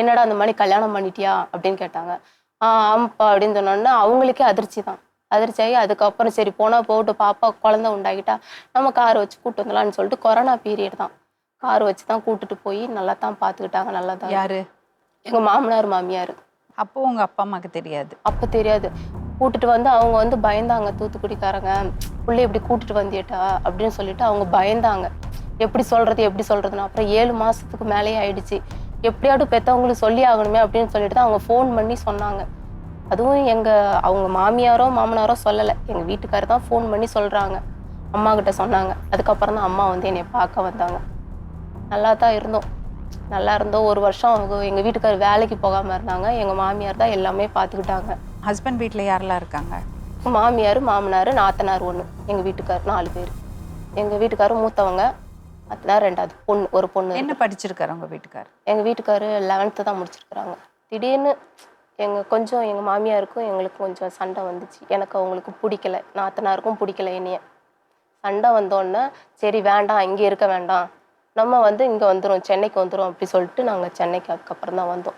என்னடா அந்த மாதிரி கல்யாணம் பண்ணிட்டியா அப்படின்னு கேட்டாங்க. ஆமாப்பா அப்படின்னு சொன்னோன்னா அவங்களுக்கே அதிர்ச்சி தான். அதிர்ச்சி ஆகி அதுக்கப்புறம் சரி போனால் போட்டு பாப்பா குழந்தை உண்டாகிட்டா நம்ம கார் வச்சு கூப்பிட்டு வந்துடலான்னு சொல்லிட்டு கொரோனா பீரியட் தான். கார் வச்சு தான் கூப்பிட்டுட்டு போய் நல்லா தான் பார்த்துக்கிட்டாங்க. நல்லா தான். யாரு? எங்கள் மாமனார் மாமியார். அப்போ உங்க அப்பா அம்மாக்கு தெரியாது? அப்போ தெரியாது. கூட்டிட்டு வந்து அவங்க வந்து பயந்தாங்க. தூத்துக்குடிக்காரங்க புள்ளை இப்படி கூட்டிட்டு வந்தியட்டா அப்படின்னு சொல்லிட்டு அவங்க பயந்தாங்க. எப்படி சொல்றதுன்னு. அப்புறம் 7 மாசத்துக்கு மேலேயே ஆயிடுச்சு. எப்படியாட்டும் பெற்றவங்களுக்கு சொல்லி ஆகணுமே அப்படின்னு சொல்லிட்டு தான் அவங்க ஃபோன் பண்ணி சொன்னாங்க. அதுவும் அவங்க மாமியாரோ மாமனாரோ சொல்லலை. எங்கள் வீட்டுக்காரர் தான் ஃபோன் பண்ணி சொல்கிறாங்க. அம்மா கிட்ட சொன்னாங்க. அதுக்கப்புறம் தான் அம்மா வந்து என்னை பார்க்க வந்தாங்க. நல்லா தான் இருந்தோம். நல்லா இருந்தோம். 1 வருஷம் எங்கள் வீட்டுக்காரர் வேலைக்கு போகாமல் இருந்தாங்க. எங்கள் மாமியார் தான் எல்லாமே பார்த்துக்கிட்டாங்க. ஹஸ்பண்ட் வீட்டில் யாரெல்லாம் இருக்காங்க? மாமியார், மாமனார், நாத்தனார் 1, எங்கள் வீட்டுக்கார் 4 பேர். எங்கள் வீட்டுக்காரர் மூத்தவங்க, நாத்தனார் 2வது பொண்ணு, ஒரு பொண்ணு. என்ன படிச்சிருக்காரு உங்க வீட்டுக்கார்? எங்கள் வீட்டுக்காரர் 11th தான் முடிச்சிருக்கிறாங்க. திடீர்னு எங்கள் மாமியாருக்கும் எங்களுக்கும் கொஞ்சம் சண்டை வந்துச்சு. எனக்கு அவங்களுக்கு பிடிக்கல, நாத்தனாருக்கும் பிடிக்கல என்னைய. சண்டை வந்தோடனே சரி வேண்டாம், இங்கே இருக்க வேண்டாம், நம்ம வந்து இங்கே வந்துடும், சென்னைக்கு வந்துடும் அப்படி சொல்லிட்டு நாங்கள் சென்னைக்கு அதுக்கப்புறம் தான் வந்தோம்.